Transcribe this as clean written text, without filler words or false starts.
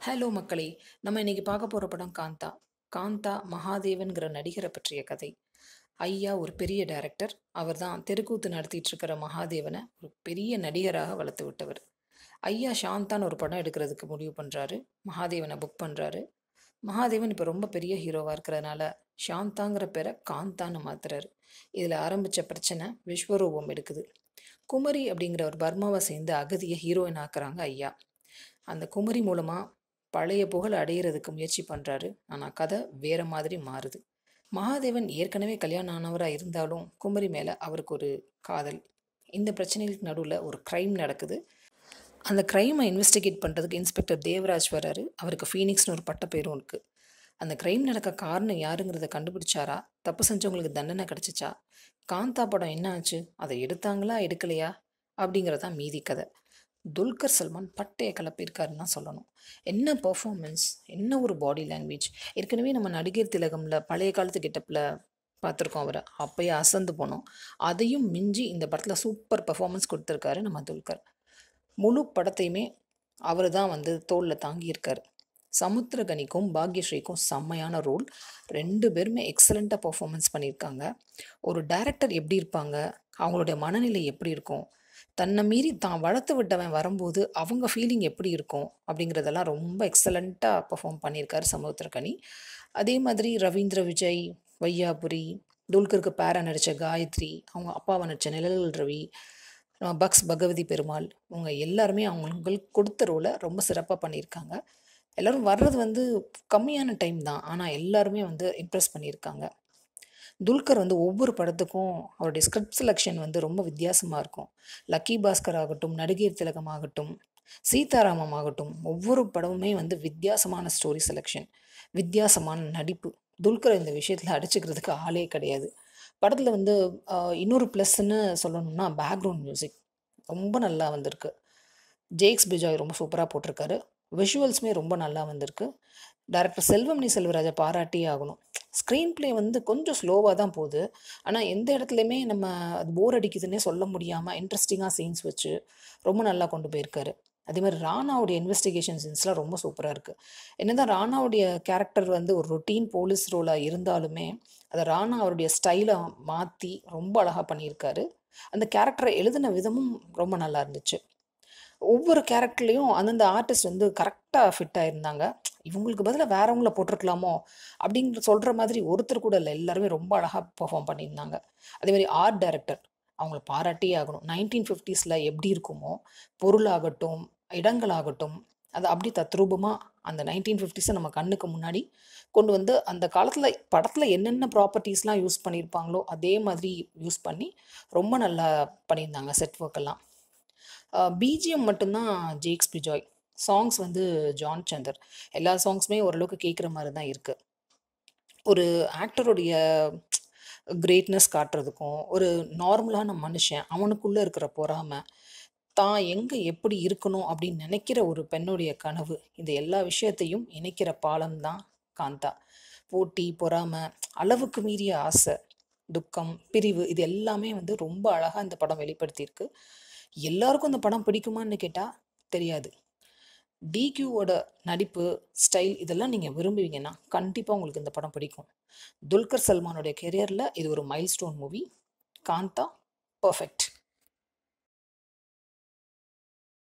Hello மக்களே! நம்ம இன்னைக்கு பார்க்க போற படம் காந்தா. காந்தா மகாதேவன்கிற நடிகர பற்றிய கதை. ஐயா ஒரு பெரிய டைரக்டர். அவர் தான் தெருக்கூத்து நடத்திட்டு இருக்கிற மகாதேவன ஒரு பெரிய நடிகராக வளர்த்து விட்டவர். ஐயா சாந்தான்னு ஒரு படம் எடுக்கிறதுக்கு முடிவு பண்றாரு. மகாதேவன புக் பண்றாரு. மகாதேவன் இப்ப ரொம்ப பெரிய ஹீரோவா இருக்கிறதுனால, சாந்தாங்கிற பேர காந்தான்னு மாத்துறாரு. இதுல ஆரம்பிச்ச பிரச்சனை விஸ்வரூபம் எடுக்குது. குமரி அப்படிங்கிற ஒரு பர்மாவை சேர்ந்த அகதிய ஹீரோயின் ஆக்குறாங்க ஐயா. அந்த குமரி மூலமா பழைய புகழ் அடையிறதுக்கு முயற்சி பண்றாரு. ஆனா கதை வேற மாதிரி மாறுது. மகாதேவன் ஏற்கனவே கல்யாணம் ஆனவரா இருந்தாலும் குமரி மேல அவருக்கு ஒரு காதல். இந்த பிரச்சனைகளுக்கு நடுவுல ஒரு கிரைம் நடக்குது. அந்த கிரைமை இன்வெஸ்டிகேட் பண்றதுக்கு இன்ஸ்பெக்டர் தேவராஜ் வராரு. அவருக்கு ஃபீனிக்ஸ்னு ஒரு பட்டப்பேரும் இருக்கு. அந்த கிரைம் நடக்க காரணம் யாருங்கிறத கண்டுபிடிச்சாரா? தப்பு செஞ்சவங்களுக்கு தண்டனை கிடைச்சிச்சா? காந்தா படம் என்ன ஆச்சு? அதை எடுத்தாங்களா எடுக்கலையா? அப்படிங்கிறது தான் மீதி கதை. துல்கர் சல்மான் பட்டைய கிளப்பியிருக்காருன்னு தான் சொல்லணும். என்ன பெர்ஃபார்மன்ஸ், என்ன ஒரு பாடி லாங்குவேஜ். ஏற்கனவே நம்ம நடிகர் திலகம்ல பழைய காலத்து கெட்டப்பில் பார்த்துருக்கோம் அவரை. அப்பயே அசந்து போனோம். அதையும் மிஞ்சி இந்த படத்தில் சூப்பர் பெர்ஃபார்மன்ஸ் கொடுத்துருக்காரு நம்ம துல்கர். முழு படத்தையுமே அவர் தான் வந்து தோளில் தாங்கியிருக்காரு. சமுத்திரகனிக்கும் பாக்யஸ்ரீக்கும் செம்மையான ரோல். ரெண்டு பேருமே எக்ஸலண்ட்டாக பெர்ஃபார்மன்ஸ் பண்ணியிருக்காங்க. ஒரு டைரக்டர் எப்படி இருப்பாங்க, அவங்களுடைய மனநிலை எப்படி இருக்கும், தன்னை மீறி தான் வளர்த்து விட்டவன் வரும்போது அவங்க ஃபீலிங் எப்படி இருக்கும் அப்படிங்கிறதெல்லாம் ரொம்ப எக்ஸலண்ட்டாக பெர்ஃபார்ம் பண்ணியிருக்காரு சமுத்திரகனி. அதே மாதிரி ரவீந்திர விஜய், வையாபுரி, துல்கருக்கு பேரா நடித்த காயத்ரி, அவங்க அப்பாவை நடித்த நிழல் ரவி, பக்ஸ் பகவதி பெருமாள், இவங்க எல்லாருமே அவங்களுக்கு கொடுத்த ரோலை ரொம்ப சிறப்பாக பண்ணியிருக்காங்க. எல்லாரும் வர்றது வந்து கம்மியான டைம் தான். ஆனால் எல்லாருமே வந்து இம்ப்ரெஸ் பண்ணியிருக்காங்க. துல்கர் வந்து ஒவ்வொரு படத்துக்கும் அவருடைய ஸ்கிரிப்ட் செலெக்ஷன் வந்து ரொம்ப வித்தியாசமாக இருக்கும். லக்கி பாஸ்கர் ஆகட்டும், நடிகர் திலகம் ஆகட்டும், சீதாராமம் ஆகட்டும், ஒவ்வொரு படமுமே வந்து வித்தியாசமான ஸ்டோரி செலெக்ஷன், வித்தியாசமான நடிப்பு. துல்கர் இந்த விஷயத்தில் அடிச்சுக்கிறதுக்கு ஆளே கிடையாது. படத்தில் வந்து இன்னொரு ப்ளஸ்ன்னு சொல்லணும்னா பேக்ரவுண்ட் மியூசிக் ரொம்ப நல்லா வந்திருக்கு. ஜேக்ஸ் பிஜாய் ரொம்ப சூப்பராக போட்டிருக்காரு. விஷுவல்ஸுமே ரொம்ப நல்லா வந்திருக்கு. டைரக்டர் செல்வமணி செல்வராஜை பாராட்டியே ஆகணும். ஸ்க்ரீன் ப்ளே வந்து கொஞ்சம் ஸ்லோவாக தான் போகுது. ஆனால் எந்த இடத்துலையுமே நம்ம அது போர் அடிக்குதுன்னே சொல்ல முடியாமல் இன்ட்ரெஸ்டிங்காக சீன்ஸ் வச்சு ரொம்ப நல்லா கொண்டு போயிருக்காரு. அதே மாதிரி ராணாவுடைய இன்வெஸ்டிகேஷன் சீன்ஸ்லாம் ரொம்ப சூப்பராக இருக்குது. என்னதான் ராணாவுடைய கேரக்டர் வந்து ஒரு ரொட்டீன் போலீஸ் ரோலாக இருந்தாலுமே அதை ராணா அவருடைய ஸ்டைலை மாற்றி ரொம்ப அழகாக பண்ணியிருக்காரு. அந்த கேரக்டரை எழுதின விதமும் ரொம்ப நல்லா இருந்துச்சு. ஒவ்வொரு கேரக்டர்லேயும் அந்தந்த ஆர்டிஸ்ட் வந்து கரெக்டாக ஃபிட் ஆயிருந்தாங்க. இவங்களுக்கு பதிலாக வேறவங்கள போட்டிருக்கலாமோ அப்படிங்கிற சொல்கிற மாதிரி ஒருத்தர் கூட இல்லை. எல்லாருமே ரொம்ப அழகாக பெர்ஃபார்ம் பண்ணியிருந்தாங்க. அதேமாதிரி ஆர்ட் டைரக்டர் அவங்கள பாராட்டியே ஆகணும். 1950s எப்படி இருக்குமோ பொருளாகட்டும், இடங்களாகட்டும், அது அப்படி தத்ரூபமாக அந்த 1950s நம்ம கண்ணுக்கு முன்னாடி கொண்டு வந்து அந்த காலத்தில் படத்தில் என்னென்ன ப்ராப்பர்ட்டிஸ்லாம் யூஸ் பண்ணியிருப்பாங்களோ அதே மாதிரி யூஸ் பண்ணி ரொம்ப நல்லா பண்ணியிருந்தாங்க செட் ஒர்க் எல்லாம். பிஜிஎம் மட்டும்தான் ஜேக்ஸ் பிஜாய். சாங்ஸ் வந்து ஜான் சந்தர். எல்லா சாங்ஸுமே ஓரளவுக்கு கேட்குற மாதிரி தான் இருக்குது. ஒரு ஆக்டருடைய கிரேட்னஸ் காட்டுறதுக்கும், ஒரு நார்மலான மனுஷன் அவனுக்குள்ளே இருக்கிற பொறாமை, தான் எங்கே எப்படி இருக்கணும் அப்படின்னு நினைக்கிற ஒரு பெண்ணுடைய கனவு, இந்த எல்லா விஷயத்தையும் இணைக்கிற பாலம் தான் காந்தா. போட்டி, பொறாமை, அளவுக்கு மீறிய ஆசை, துக்கம், பிரிவு, இது எல்லாமே வந்து ரொம்ப அழகாக இந்த படம் வெளிப்படுத்தியிருக்கு. எல்லாருக்கும் இந்த படம் பிடிக்குமான்னு கேட்டால் தெரியாது. டிக்யூவோட நடிப்பு, ஸ்டைல் இதெல்லாம் நீங்கள் விரும்புவீங்கன்னா கண்டிப்பாக உங்களுக்கு இந்த படம் பிடிக்கும். துல்கர் சல்மானுடைய கெரியரில் இது ஒரு மைல்ஸ்டோன் மூவி. காந்தா பர்ஃபெக்ட்.